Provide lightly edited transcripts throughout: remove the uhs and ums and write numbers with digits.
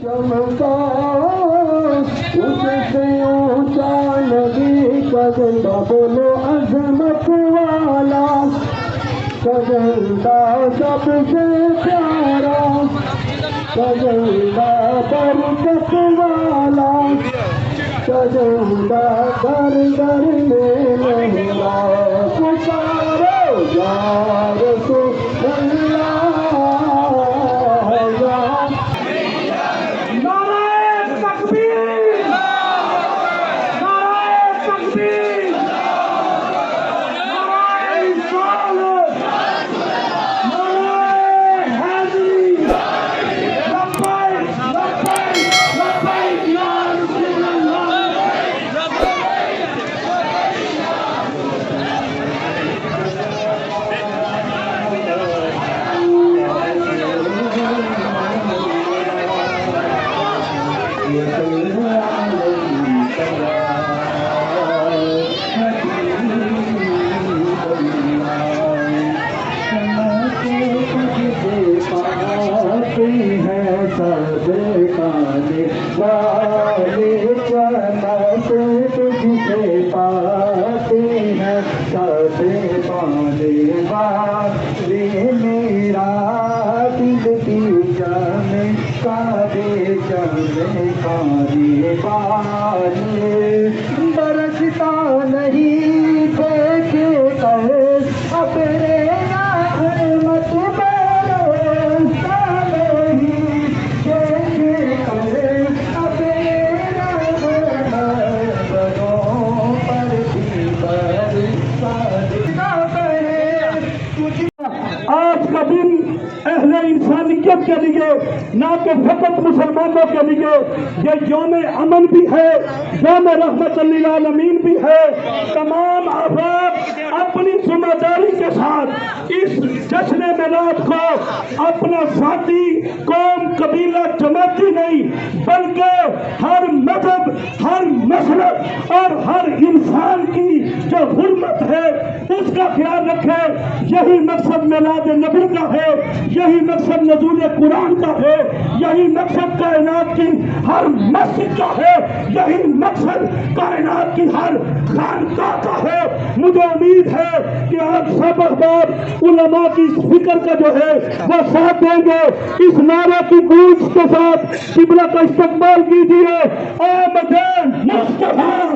چمکا اس سے اونچا نبی کا جھنڈا، بولو عظمت والا کا جھنڈا، سب سے پیارا کا جھنڈا، برکت والا کا جھنڈا، در در میں لہرا پکارو یا رسول اللہ۔ برستا نہیں دیکھے کر اپنے رحمت برستا نہیں دیکھے کر اپنے رحمت بروں پر بھی برستا ہے۔ آج کا دن اہل انسانیت کے لیے نہ کہ فقط مسلمانوں کے لیے یہ یوم امن بھی ہے، یوم رحمت للعالمین بھی ہے۔ تمام افراد اپنی ذمہ داری کے ساتھ اس جشن میلاد کو اپنا ذاتی، قوم، قبیلہ، جماعتی نہیں بلکہ ہر مذہب، ہر مسلک اور ہر انسان کی جو حرمت ہے اس کا خیال رکھے۔ یہی مقصد میلاد نبی کا ہے، یہی مقصد نزول قرآن کا ہے، یہی مقصد کائنات کی ہر مسجد کا ہے، یہی مقصد کائنات کی ہر خانقاہ کا ہے۔ مجھے امید ہے کہ آپ سب احباب علماء کی اس فکر کا جو ہے وہ ساتھ دیں گے۔ اس نعرے کی گونج کے ساتھ قبلہ کا استقبال کیجیے۔ آمد مصطفیٰ۔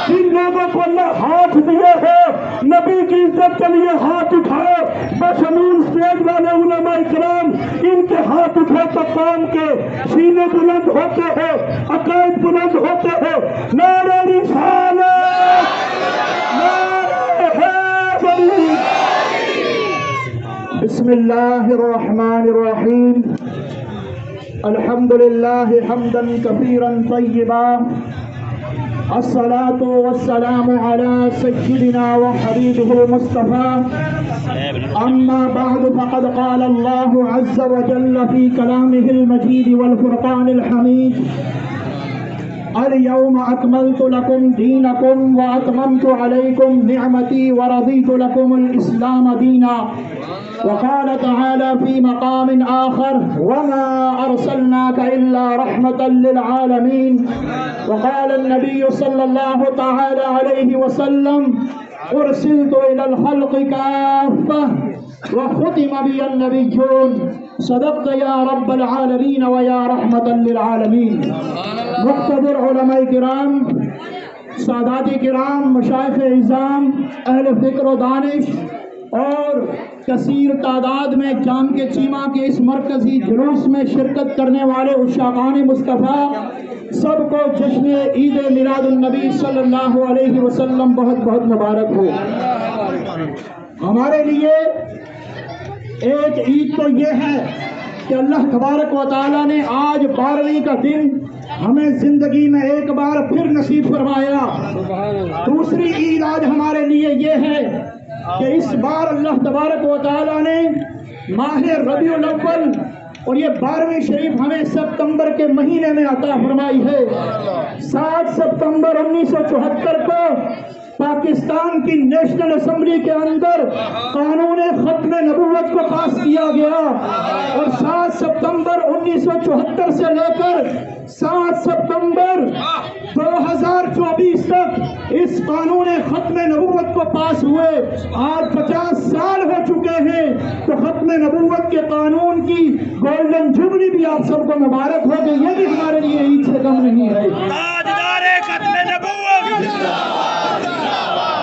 جن لوگوں کو اللہ ہاتھ دیے ہیں نبی کی عزت کے لیے ہاتھ اٹھائے، بشمول اسٹیج والے علماء کرام، ان کے ہاتھ اٹھے تو قوم کے سینے بلند ہوتے ہیں، عقائد بلند ہوتے ہیں۔ نعرہ رسالت، نعرہ حیدری۔ بسم اللہ الرحمن الرحیم۔ الحمدللہ حمدا کثیرا طیبا، الصلاة والسلام على سيدنا وحبيبه المصطفى، أما بعد فقد قال الله عز وجل في كلامه المجيد والفرقان الحميد: اليوم أكملت لكم دينكم وأتممت عليكم نعمتي ورضيت لكم الإسلام دينا. وقال تعالى في مقام آخر: وما أرسلناك إلا رحمة للعالمين. وقال النبي صلى الله تعالى عليه وسلم: أرسلت إلى الخلق كافة وختم بي النبيون. صدقت يا رب العالمين ويا رحمة للعالمين. مقتدر علماء کرام، سادات کرام، مشائخ اعظام، اہل فکر و دانش اور کثیر تعداد میں جام کے چیمہ کے اس مرکزی جلوس میں شرکت کرنے والے عشاقان مصطفیٰ، سب کو جشن عید میلاد النبی صلی اللہ علیہ وسلم بہت بہت مبارک ہو۔ ہمارے لیے ایک عید تو یہ ہے کہ اللہ تبارک و تعالیٰ نے آج 12ویں کا دن ہمیں زندگی میں ایک بار پھر نصیب فرمایا۔ دوسری عید آج ہمارے لیے یہ ہے کہ اس بار اللہ تبارک و تعالیٰ نے ماہ ربیع الاول اور یہ 12ویں شریف ہمیں ستمبر کے مہینے میں عطا فرمائی ہے۔ 7 ستمبر 1974 کو پاکستان کی نیشنل اسمبلی کے اندر قانون ختم نبوت کو پاس کیا گیا اور 7 ستمبر 1974 سے لے کر 7 ستمبر 2024 تک اس قانون ختم نبوت کو پاس ہوئے آج 50 سال ہو چکے ہیں، تو ختم نبوت کے قانون کی گولڈن جوبلی بھی آپ سب کو مبارک ہو کہ یہ بھی ہمارے لیے عید سے کم نہیں ہے۔ تاجدار ختم نبوت،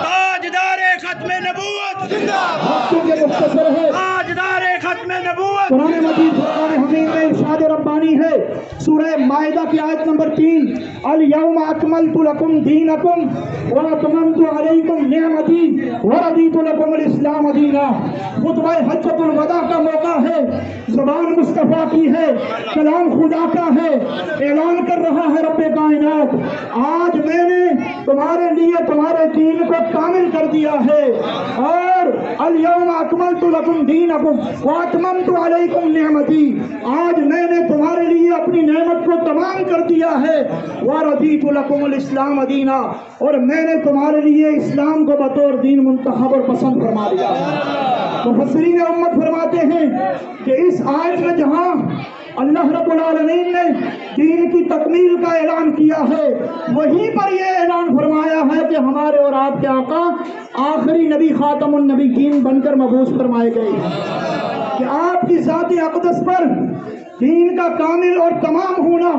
تاجدار ختم نبوت، وقتوں کے مختصر ہے، تاجدار ختم نبوت۔ قرآن مجید فرقان حمید میں ارشاد ربانی ہے، سورہ مائدہ کی آیت نمبر 3، الیوم اکملت لکم دینکم واتممت علیکم نعمتی ورضیت لکم الاسلام دینا۔ خطبہ حجۃ الوداع کا موقع ہے، زبان مصطفیٰ کی ہے، کلام خدا کا ہے، اعلان کر رہا ہے رب کائنات، آج میں نے تمہارے لیے تمہارے دین کو کامل کر دیا ہے، اور الیوم اکملت لکم دینکم واتممت علیکم نعمتی، آج میں نے تمہارے لیے اپنی نعمت کو تمام کر دیا ہے، ورضیت لکم الاسلام دینا، اور میں نے تمہارے لیے اسلام کو بطور دین منتخب اور پسند فرما دیا ہے۔ مفسرین امت فرماتے ہیں کہ اس آیت میں جہاں اللہ رب العالمین نے دین کی تکمیل کا اعلان کیا ہے، وہیں پر یہ اعلان فرمایا ہے کہ ہمارے اور آپ کے آقا آخری نبی خاتم النبیین بن کر مبعوث فرمائے گئے کہ آپ کی ذات اقدس پر دین کا کامل اور تمام ہونا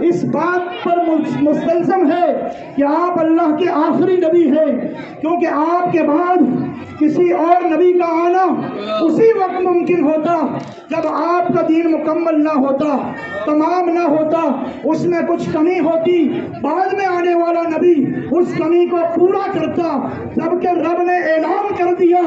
اس بات پر مستلزم ہے کہ آپ اللہ کے آخری نبی ہیں، کیونکہ آپ کے بعد کسی اور نبی کا آنا اسی وقت ممکن ہوتا جب آپ کا دین مکمل نہ ہوتا، تمام نہ ہوتا، اس میں کچھ کمی ہوتی، بعد میں آنے والا نبی اس کمی کو پورا کرتا، جبکہ رب نے اعلان کر دیا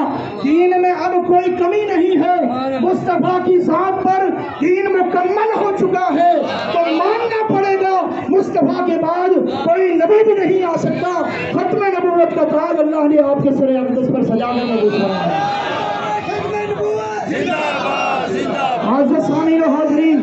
دین میں اب کوئی کمی نہیں ہے، مصطفیٰ کی ذات پر دین مکمل ہو چکا ہے، تو ماننا پڑے گا مصطفیٰ کے بعد کوئی نبی بھی نہیں آ سکتا۔ ختم نبوت کا تاج اللہ نے آپ کے سر اقدس پر سجا کر مبعوث فرمایا۔ حاضر سامعین و حاضرین،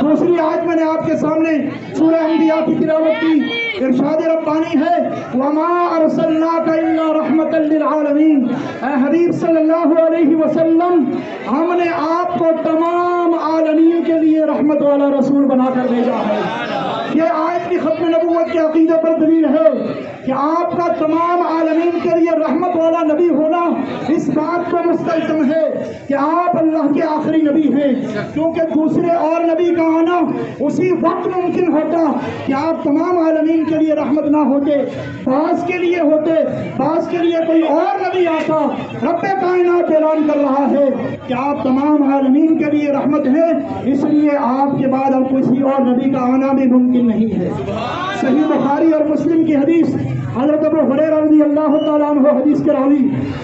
دوسری آیت میں نے آپ کے سامنے سورہ انبیاء کی تلاوت کی، ارشاد ربانی ہے وَمَا أَرْسَلْنَاكَ إِلَّا رَحْمَةً لِلْعَالَمِينَ، اے حبیب صلی اللہ علیہ وسلم، ہم نے آپ کو تمام عالمین کے لیے رحمت والا رسول بنا کر بھیجا ہے۔ یہ آیت کی ختم نبوت کے عقیدے پر دلیل ہے کہ آپ کا تمام عالمین کے لیے رحمت والا نبی ہونا اس بات کو مستلزم ہے کہ آپ اللہ کے آخری نبی ہیں، کیونکہ دوسرے اور نبی کا آنا اسی وقت ممکن ہوتا کہ آپ تمام عالمین کے لیے رحمت نہ ہوتے، بعض کے لیے ہوتے، بعض کے لیے کوئی اور نبی آتا۔ رب کائنات اعلان کر رہا ہے کہ آپ تمام عالمین کے لیے رحمت ہیں، اس لیے آپ کے بعد اب کسی اور نبی کا آنا بھی ممکن نہیں ہے۔ صحیح بخاری اور مسلم کی حدیث، حضرت ابو ہریرہ رضی اللہ تعالیٰ عنہ حدیث کے راوی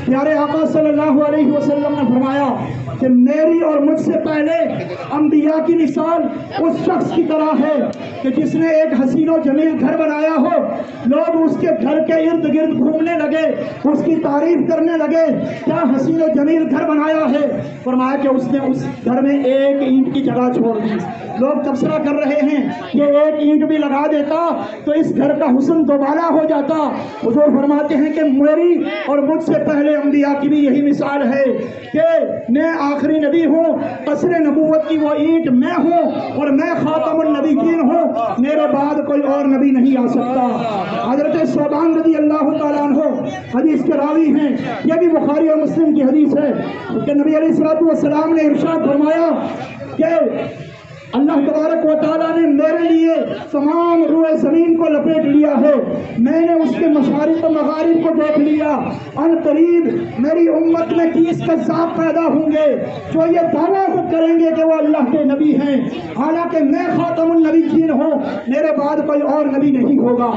پیارے آقا صلی اللہ علیہ وسلم نے فرمایا کہ میری اور مجھ سے پہلے انبیاء کی مثال اس شخص کی طرح ہے کہ جس نے ایک حسین و جمیل گھر بنایا ہو، لوگ اس کے گھر کے ارد گرد گھومنے لگے، اس کی تعریف کرنے لگے، کیا حسین و جمیل گھر بنایا ہے، فرمایا کہ اس نے اس گھر میں ایک اینٹ کی جگہ چھوڑ دی۔ لوگ تبصرہ کر رہے ہیں کہ ایک اینٹ بھی لگا دیتا تو اس گھر کا حسن دوبالا ہو جاتا۔ حضور فرماتے ہیں کہ میری اور مجھ سے پہلے انبیاء کی بھی یہی مثال ہے کہ میں آخری نبی ہوں، قصر نبوت کی وہ اینٹ میں ہوں، اور میں خاتم النبیین ہوں، میرے بعد کوئی اور نبی نہیں آ سکتا۔ حضرت ثوبان رضی اللہ تعالیٰ عنہ حدیث کے راوی ہیں، یہ بھی بخاری اور مسلم کی حدیث ہے کہ نبی علیہ الصلوۃ والسلام نے ارشاد فرمایا کہ اللہ تبارک و تعالیٰ نے میرے لیے تمام روئے زمین کو لپیٹ لیا ہے، میں نے اس کے مشارق و مغارب کو دیکھ لیا، ان قریب میری امت میں 30 کذاب پیدا ہوں گے جو یہ دعویٰ کریں گے کہ وہ اللہ کے نبی ہیں، حالانکہ میں خاتم النبیین ہوں، میرے بعد کوئی اور نبی نہیں ہوگا۔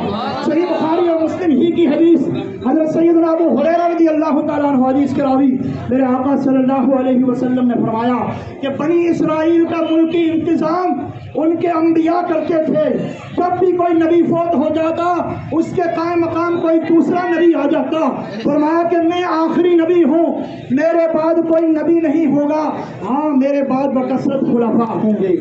صحیح بخاری اور مسلم ہی کی حدیث، حضرت سیدنا ابو ہریرہ رضی اللہ تعالیٰ عنہ حدیث کے راوی میرے آقا صلی اللہ علیہ وسلم نے فرمایا کہ بنی اسرائیل کا ملکی انتظام ان کے انبیاء کرتے تھے، جب بھی کوئی نبی فوت ہو جاتا اس کے قائم مقام کوئی دوسرا نبی آ جاتا۔ فرمایا کہ میں آخری نبی ہوں، میرے بعد کوئی نبی نہیں ہوگا، ہاں میرے بعد بکثرت خلفاء ہوں گے۔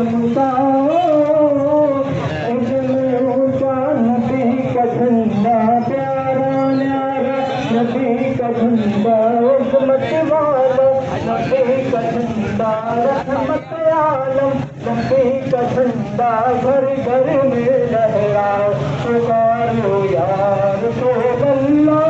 اونچا نبی کا جھنڈا پیارا نیارا نبی کا جھنڈا عظمت والا نبی کا جھنڈا رحمت عالم نبی کا جھنڈا گھر گھر میں لہرائے پکارو یا رسول اللہ